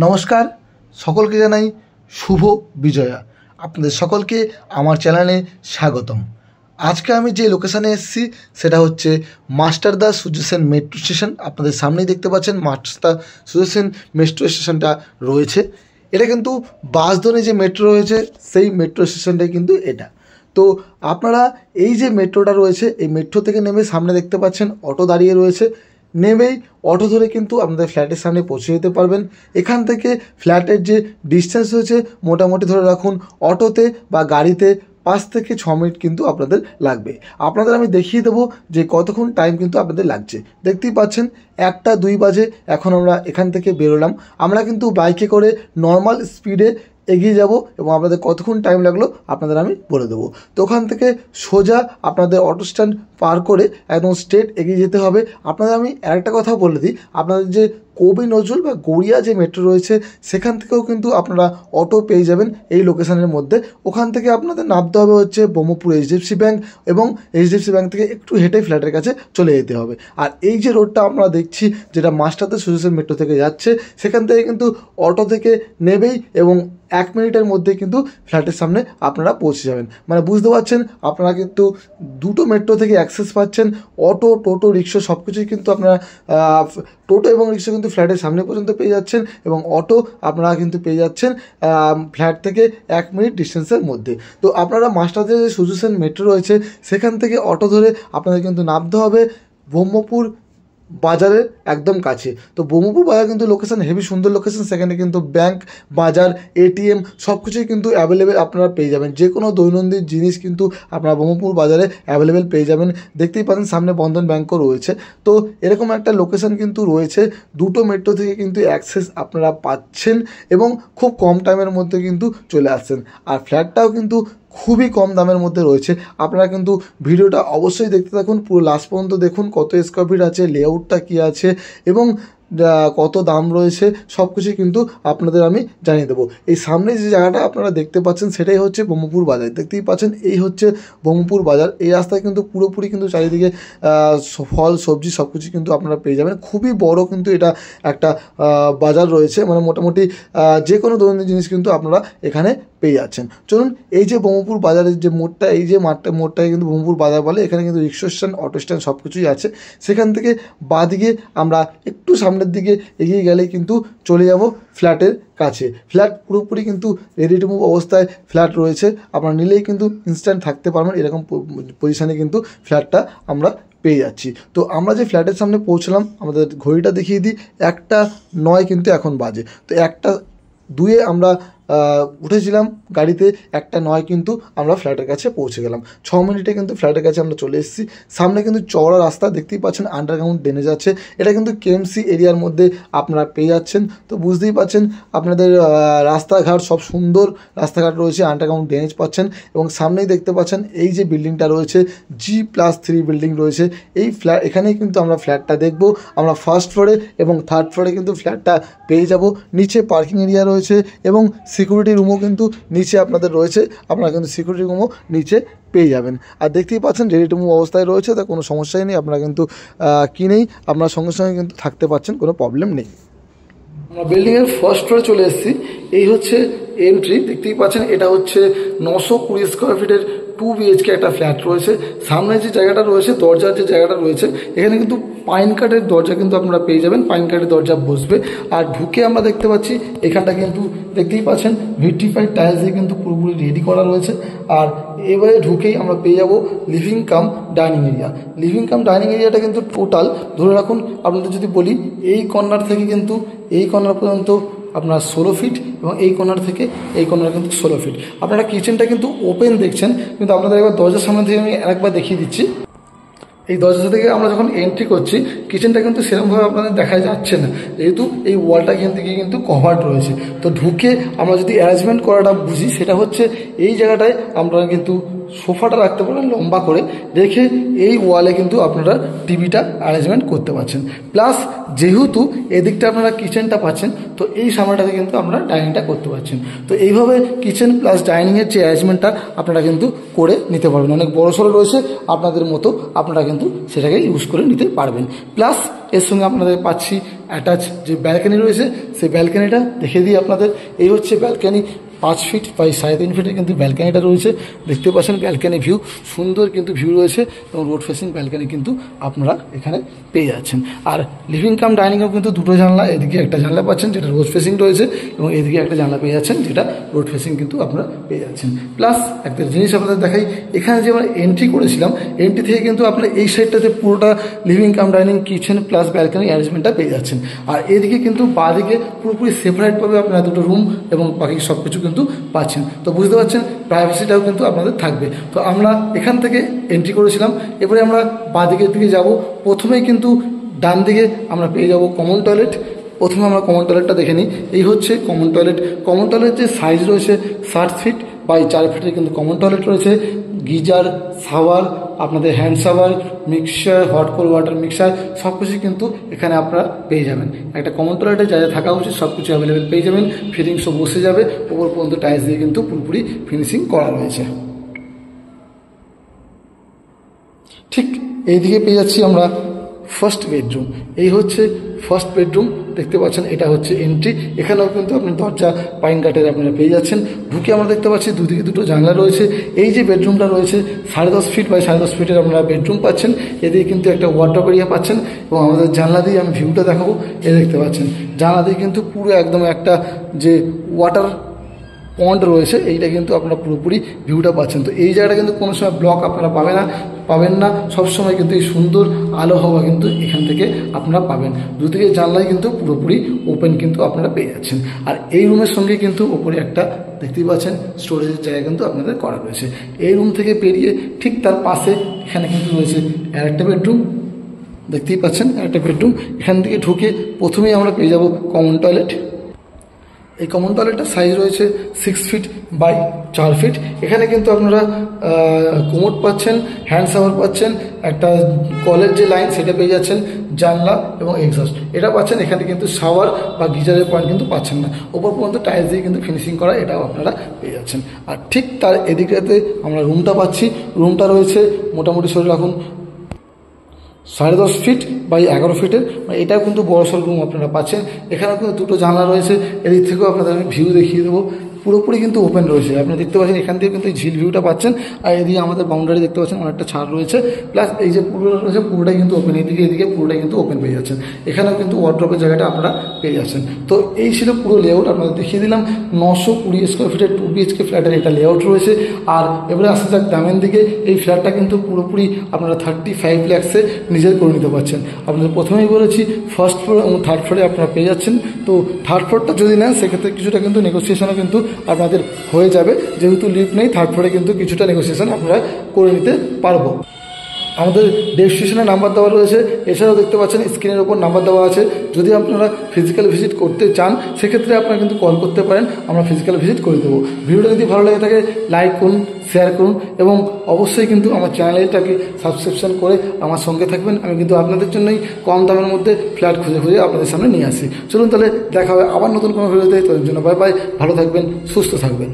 নমস্কার, সকলকে জানাই শুভ বিজয়া। আপনাদের সকলকে আমার চ্যানেলে স্বাগতম। আজকে আমি যে লোকেশানে এসেছি সেটা হচ্ছে মাস্টারদা সূর্য সেন মেট্রো স্টেশন। আপনাদের সামনেই দেখতে পাচ্ছেন মাস্টারদা সূর্য সেন মেট্রো স্টেশনটা রয়েছে। এটা কিন্তু বাস ধরে যে মেট্রো রয়েছে সেই মেট্রো স্টেশনটাই কিন্তু এটা। তো আপনারা এই যে মেট্রোটা রয়েছে এই মেট্রো থেকে নেমে সামনে দেখতে পাচ্ছেন অটো দাঁড়িয়ে রয়েছে। নেমেই অটো ধরে কিন্তু আপনাদের ফ্ল্যাটের সামনে পৌঁছে যেতে পারবেন। এখান থেকে ফ্ল্যাটের যে ডিস্টেন্স হয়েছে মোটামুটি ধরে রাখুন অটোতে বা গাড়িতে 5 থেকে 6 মিনিট কিন্তু আপনাদের লাগবে। আপনাদের আমি দেখিয়ে দেবো যে কতক্ষণ টাইম কিন্তু আপনাদের লাগছে। দেখতেই পাচ্ছেন 1টা 2 বাজে এখন আমরা এখান থেকে বেরোলাম। আমরা কিন্তু বাইকে করে নর্মাল স্পিডে এগিয়ে যাব এবং আপনাদের কতক্ষণ টাইম লাগলো আপনাদের আমি বলে দেবো। তো ওখান থেকে সোজা আপনাদের অটো স্ট্যান্ড পার করে একদম স্ট্রেট এগিয়ে যেতে হবে। আপনাদের আমি আরেকটা কথা বলে দিই, আপনাদের যে কবি নজরুল বা গড়িয়া যে মেট্রো রয়েছে সেখান থেকেও কিন্তু আপনারা অটো পেয়ে যাবেন এই লোকেশানের মধ্যে। ওখান থেকে আপনাদের নামতে হবে হচ্ছে ব্রহ্মপুর এইচডিএফসি ব্যাঙ্ক এবং এইচডিএফসি ব্যাঙ্ক থেকে একটু হেঁটে ফ্ল্যাটের কাছে চলে যেতে হবে। আর এই যে রোডটা আমরা দেখছি যেটা মাস্টারদা সূর্য সেন মেট্রো থেকে যাচ্ছে সেখান থেকে কিন্তু অটো থেকে নেবেই এবং 1 মিনিটের মধ্যে কিন্তু ফ্ল্যাটের সামনে আপনারা পৌঁছে যাবেন। মানে বুঝতে পারছেন আপনারা কিন্তু দুটো মেট্রো থেকে অ্যাক্সেস পাচ্ছেন। অটো, টোটো, রিক্সা সব কিছুই কিন্তু আপনারা টোটো এবং রিক্সা কিন্তু ফ্ল্যাটের সামনে পর্যন্ত পেয়ে যাচ্ছেন এবং অটো আপনারা কিন্তু পেয়ে যাচ্ছেন ফ্ল্যাট থেকে 1 মিনিট ডিস্টেন্সের মধ্যে। তো আপনারা মাস্টারদা যে সূর্য সেন মেট্রো রয়েছে সেখান থেকে অটো ধরে আপনাদের কিন্তু নামতে হবে ব্রহ্মপুর বাজারের একদম কাছে। তো ব্রহ্মপুর বাজার কিন্তু লোকেশান হেভি সুন্দর লোকেশান। সেখানে কিন্তু ব্যাংক, বাজার, এটিএম সব কিছুই কিন্তু অ্যাভেলেবেল আপনারা পেয়ে যাবেন। যে কোনো দৈনন্দিন জিনিস কিন্তু আপনারা ব্রহ্মপুর বাজারে অ্যাভেলেবেল পেয়ে যাবেন। দেখতেই পাচ্ছেন সামনে বন্ধন ব্যাংকও রয়েছে। তো এরকম একটা লোকেশান কিন্তু রয়েছে। দুটো মেট্রো থেকে কিন্তু অ্যাক্সেস আপনারা পাচ্ছেন এবং খুব কম টাইমের মধ্যে কিন্তু চলে আসছেন। আর ফ্ল্যাটটাও কিন্তু খুবই কম দামের মধ্যে রয়েছে। আপনারা কিন্তু ভিডিওটা অবশ্যই দেখতে থাকুন, পুরো লাস্ট পর্যন্ত দেখুন কত স্কোয়ার ফিট আছে, লেআউটটা কী আছে এবং কত দাম রয়েছে সব কিছুই কিন্তু আপনাদের আমি জানিয়ে দেবো। এই সামনে যে জায়গাটা আপনারা দেখতে পাচ্ছেন সেটাই হচ্ছে ব্রহ্মপুর বাজার। দেখতেই পাচ্ছেন এই হচ্ছে ব্রহ্মপুর বাজার। এই রাস্তায় কিন্তু পুরোপুরি কিন্তু চারিদিকে ফল সবজি সব কিছু কিন্তু আপনারা পেয়ে যাবেন। খুবই বড় কিন্তু এটা একটা বাজার রয়েছে। মানে মোটামুটি যে কোনো দৈনন্দিন জিনিস কিন্তু আপনারা এখানে পেয়ে যাচ্ছেন। চলুন এই যে ব্রহ্মপুর বাজারের যে মোড়টা, এই যে মোড়টাকে কিন্তু ব্রহ্মপুর বাজার বলে। এখানে কিন্তু রিক্সা স্ট্যান্ড, অটো স্ট্যান্ড সব কিছুই আছে। সেখান থেকে বাঁদিকে আমরা একটু সামনের দিকে এগিয়ে গেলে কিন্তু চলে যাব ফ্ল্যাটের কাছে। ফ্ল্যাট পুরোপুরি কিন্তু রেডি টু মুভ অবস্থায় ফ্ল্যাট রয়েছে। আপনারা নিলেই কিন্তু ইনস্ট্যান্ট থাকতে পারবেন। এরকম পজিশানে কিন্তু ফ্ল্যাটটা আমরা পেয়ে যাচ্ছি। তো আমরা যে ফ্ল্যাটের সামনে পৌঁছলাম, আমাদের ঘড়িটা দেখিয়ে দিই, 1টা 9 কিন্তু এখন বাজে। তো 1টা 2 আমরা উঠেছিলাম গাড়িতে, 1টা 9 কিন্তু আমরা ফ্ল্যাটের কাছে পৌঁছে গেলাম। 6 মিনিটে কিন্তু ফ্ল্যাটের কাছে আমরা চলে এসেছি। সামনে কিন্তু চওড়া রাস্তা দেখতেই পাচ্ছেন, আন্ডারগ্রাউন্ড ড্রেনেজ আছে। এটা কিন্তু কেএমসি এরিয়ার মধ্যে আপনারা পেয়ে যাচ্ছেন। তো বুঝতেই পাচ্ছেন আপনাদের রাস্তাঘাট সব সুন্দর রাস্তাঘাট রয়েছে, আন্ডারগ্রাউন্ড ড্রেনেজ পাচ্ছেন এবং সামনেই দেখতে পাচ্ছেন এই যে বিল্ডিংটা রয়েছে G+3 বিল্ডিং রয়েছে। এই এখানেই কিন্তু আমরা ফ্ল্যাটটা দেখব। আমরা ফার্স্ট ফ্লোরে এবং থার্ড ফ্লোরে কিন্তু ফ্ল্যাটটা পেয়ে যাব। নিচে পার্কিং এরিয়া রয়েছে এবং সিকিউরিটি রুমও কিন্তু নিচে আপনাদের রয়েছে। আপনারা কিন্তু সিকিউরিটি রুমও নিচে পেয়ে যাবেন। আর দেখতেই পাচ্ছেন রেডি টু মুভ অবস্থায় রয়েছে, তা কোনো সমস্যাই নেই। আপনারা কিন্তু কিনেই আপনারা সঙ্গে সঙ্গে কিন্তু থাকতে পারছেন, কোনো প্রবলেম নেই। আমরা বিল্ডিংয়ের ফার্স্ট ফ্লোরে চলে এসেছি। এই হচ্ছে এন্ট্রি, দেখতেই পাচ্ছেন। এটা হচ্ছে 920 স্কোয়ার ফিটের 2 BHK একটা ফ্ল্যাট রয়েছে। সামনে যে জায়গাটা রয়েছে, দরজার যে জায়গাটা রয়েছে, এখানে কিন্তু পাইন কাঠের দরজা কিন্তু আপনারা পেয়ে যাবেন। পাইন কাঠের দরজা বসবে। আর ঢুকে আমরা দেখতে পাচ্ছি এখানটা কিন্তু দেখতেই পাচ্ছেন ভিট্রিফাইড টাইলস দিয়ে কিন্তু পুরোপুরি রেডি করা রয়েছে। আর এবারে ঢুকেই আমরা পেয়ে যাব living cum dining area. Living cum dining এরিয়াটা কিন্তু টোটাল ধরে রাখুন, আপনাদের যদি বলি এই কর্নার থেকে কিন্তু এই কর্নার পর্যন্ত আপনার 16 ফিট এবং এই কর্নার থেকে এই কর্নার কিন্তু 16 ফিট। আপনারা কিচেনটা কিন্তু ওপেন দেখছেন, কিন্তু আপনাদের একবার দরজার সামনে থেকে আমি আরেকবার দেখিয়ে দিচ্ছি। এই দরজা থেকে আমরা যখন এন্ট্রি করছি কিচেনটা কিন্তু সেরকমভাবে আপনাদের দেখা যাচ্ছে না, যেহেতু এই ওয়ালটা এখান থেকে কিন্তু কভার্ড রয়েছে। তো ঢুকে আমরা যদি অ্যারেঞ্জমেন্ট করাটা বুঝি সেটা হচ্ছে এই জায়গাটায় আমরা কিন্তু সোফাটা রাখতে পারেন লম্বা করে, রেখে এই ওয়ালে কিন্তু আপনারা টিভিটা অ্যারেঞ্জমেন্ট করতে পারছেন। প্লাস যেহেতু এদিকটা আপনারা কিচেনটা পাচ্ছেন, তো এই সামনেটাতে কিন্তু আপনারা ডাইনিংটা করতে পারছেন। তো এইভাবে কিচেন প্লাস ডাইনিংয়ের যে অ্যারেঞ্জমেন্টটা আপনারা কিন্তু করে নিতে পারবেন। অনেক বড়সড় রয়েছে, আপনাদের মতো আপনারা কিন্তু সেটাকে ইউজ করে নিতে পারবেন। প্লাস এর সঙ্গে আপনাদের পাচ্ছি অ্যাটাচ যে ব্যালকানি রয়েছে, সেই ব্যালকানিটা দেখে দিই আপনাদের। এই হচ্ছে ব্যালকানি, 5 ফিট বাই 3.5 ফিটের কিন্তু ব্যালকানিটা রয়েছে। দেখতে পাচ্ছেন ব্যালকানি ভিউ, সুন্দর কিন্তু ভিউ রয়েছে এবং রোড ফেসিং ব্যালকানি কিন্তু আপনারা এখানে পেয়ে যাচ্ছেন। আর লিভিং কাম ডাইনিংয়েও কিন্তু দুটো জানলা, এদিকে একটা জানলা পাচ্ছেন যেটা রোড ফেসিং রয়েছে, এবং এদিকে একটা জানলা পেয়ে যাচ্ছেন যেটা রোড ফেসিং কিন্তু আপনারা পেয়ে যাচ্ছেন। প্লাস একটা জিনিস আপনাদের দেখাই, এখানে যে আমরা এন্ট্রি করেছিলাম, এন্ট্রি থেকে কিন্তু আপনারা এই সাইডটাতে পুরোটা living cum dining, kitchen plus balcony অ্যারেঞ্জমেন্টটা পেয়ে যাচ্ছেন। আর এদিকে কিন্তু বাঁদিকে পুরোপুরি সেপারেটভাবে আপনারা দুটো রুম এবং বাকি সব কিছু কিন্তু পাচ্ছেন। তো বুঝতে পারছেন প্রাইভেসিটাও কিন্তু আপনাদের থাকবে। তো আমরা এখান থেকে এন্ট্রি করেছিলাম, এবারে আমরা বাঁদিকের দিকে যাব। প্রথমেই কিন্তু ডান দিকে আমরা পেয়ে যাব কমন টয়লেট। প্রথমে আমরা কমন টয়লেটটা দেখে নিই। এই হচ্ছে কমন টয়লেট। কমন টয়লেট যে সাইজ রয়েছে 7 ফিট বাই 4 ফিটের কিন্তু কমন টয়লেট রয়েছে। গিজার, শাওয়ার, আপনাদের hand shower, mixer, hot cold water mixer সব কিছু কিন্তু এখানে আপনারা পেয়ে যাবেন। একটা কমন টয়লেটে যা যা থাকা উচিত সব কিছু অ্যাভেলেবেল পেয়ে যাবেন। ফিটিংসও বসে যাবে, ওপর পর্যন্ত টাইলস দিয়ে কিন্তু পুরোপুরি ফিনিশিং করা রয়েছে। ঠিক এইদিকে পেয়ে যাচ্ছি আমরা ফার্স্ট বেডরুম। এই হচ্ছে ফার্স্ট বেডরুম, দেখতে পাচ্ছেন এটা হচ্ছে এন্ট্রি। এখানেও কিন্তু আপনি দরজা পাইন কাঠের আপনারা পেয়ে যাচ্ছেন। ঢুকে আমরা দেখতে পাচ্ছি দুদিকে দুটো জানলা রয়েছে। এই যে বেডরুমটা রয়েছে 10.5 ফিট বাই 10.5 ফিটের আপনারা বেডরুম পাচ্ছেন। এদিকে কিন্তু একটা ওয়ার্ডরোব এরিয়া পাচ্ছেন, এবং আমাদের জানলা দিয়ে আমি ভিউটা দেখাবো। এ দেখতে পাচ্ছেন জানলা দিয়ে কিন্তু পুরো একদম একটা যে ওয়াটার পন্ড রয়েছে, এইটা কিন্তু আপনারা পুরোপুরি ভিউটা পাচ্ছেন। তো এই জায়গাটা কিন্তু কোনো সময় ব্লক আপনারা পাবেন না। সবসময় কিন্তু এই সুন্দর আলো হাওয়া কিন্তু এখান থেকে আপনারা পাবেন। দুদিকে জানলাই কিন্তু পুরোপুরি ওপেন কিন্তু আপনারা পেয়ে যাচ্ছেন। আর এই রুমের সঙ্গে কিন্তু ওপরে একটা দেখতেই পাচ্ছেন স্টোরেজের জায়গা কিন্তু আপনাদের করা রয়েছে। এই রুম থেকে বেরিয়ে ঠিক তার পাশে এখানে কিন্তু রয়েছে আরেকটা বেডরুম, দেখতেই পাচ্ছেন আরেকটা বেডরুম। এখান থেকে ঢুকে প্রথমেই আমরা পেয়ে যাব কমন টয়লেট। এই কমন টয়লেটটার সাইজ রয়েছে 6 ফিট বাই 4 ফিট। এখানে কিন্তু আপনারা কোমোড পাচ্ছেন, হ্যান্ড শাওয়ার পাচ্ছেন, একটা কলের যে লাইন সেটা পেয়ে যাচ্ছেন, জানলা এবং এক্সস্ট এটা পাচ্ছেন। এখানে কিন্তু শাওয়ার বা গিজারের পয়েন্ট কিন্তু পাচ্ছেন না। ওপর পর্যন্ত টাইলস দিয়ে কিন্তু ফিনিশিং করা, এটাও আপনারা পেয়ে যাচ্ছেন। আর ঠিক তার এদিকেতে আমরা রুমটা পাচ্ছি। রুমটা রয়েছে মোটামুটি সরে রাখুন 10.5 ফিট বাই 11 ফিটের, এটাও কিন্তু বড়সড় রুম আপনারা পাচ্ছেন। এখানেও কিন্তু দুটো জানলা রয়েছে। এদিক থেকেও আপনাদের আমি ভিউ দেখিয়ে দেবো, পুরোপুরি কিন্তু ওপেন রয়েছে। আপনি দেখতে পাচ্ছেন এখান থেকে কিন্তু ঝিল ভিউটা পাচ্ছেন। আর এদিকে আমাদের বাউন্ডারি দেখতে পাচ্ছেন অনেকটা ছাড় রয়েছে। প্লাস এই যে পুরোটা রয়েছে পুরোটাই কিন্তু ওপেন, এদিকে পুরোটাই কিন্তু ওপেন পেয়ে যাচ্ছেন। এখানেও কিন্তু ওয়ার্ড্রপের জায়গাটা আপনারা পেয়ে যাচ্ছেন। তো এই ছিল পুরো লেআউট, আপনাদের দেখিয়ে দিলাম। 920 স্কোয়ার ফিটের 2 BHK ফ্ল্যাটের এটা লেআউট রয়েছে। আর এবারে আসতে যাক দামের দিকে। এই ফ্ল্যাটটা কিন্তু পুরোপুরি আপনারা 35 লাখসে নিজের করে নিতে পারছেন। আপনাদের প্রথমেই বলেছি ফার্স্ট ফ্লোর এবং থার্ড ফ্লোরে আপনারা পেয়ে যাচ্ছেন। তো থার্ড ফ্লোরটা যদি নেন সেক্ষেত্রে কিছুটা কিন্তু নেগোসিয়েশনও কিন্তু আপনাদের হয়ে যাবে। যেহেতু লিফট নেই, থার্ড ফ্লোরে কিন্তু কিছুটা নেগোসিয়েশন আপনারা করে নিতে পারবো। আমাদের ডেসক্রিপশনে নাম্বার দেওয়া রয়েছে, এছাড়াও দেখতে পাচ্ছেন স্ক্রিনের ওপর নাম্বার দেওয়া আছে। যদি আপনারা ফিজিক্যাল ভিজিট করতে চান সেক্ষেত্রে আপনারা কিন্তু কল করতে পারেন, আমরা ফিজিক্যাল ভিজিট করে দেবো। ভিডিওটা যদি ভালো লাগে থাকে লাইক করুন, শেয়ার করুন, এবং অবশ্যই কিন্তু আমার চ্যানেলটাকে সাবস্ক্রিপশন করে আমার সঙ্গে থাকবেন। আমি কিন্তু আপনাদের জন্যই কম দামের মধ্যে ফ্ল্যাট খুঁজে আপনাদের সামনে নিয়ে আসি। চলুন তাহলে দেখা হবে আবার নতুন কোনো ভিডিওতে। তোর জন্য বাই বাই, ভালো থাকবেন, সুস্থ থাকবেন।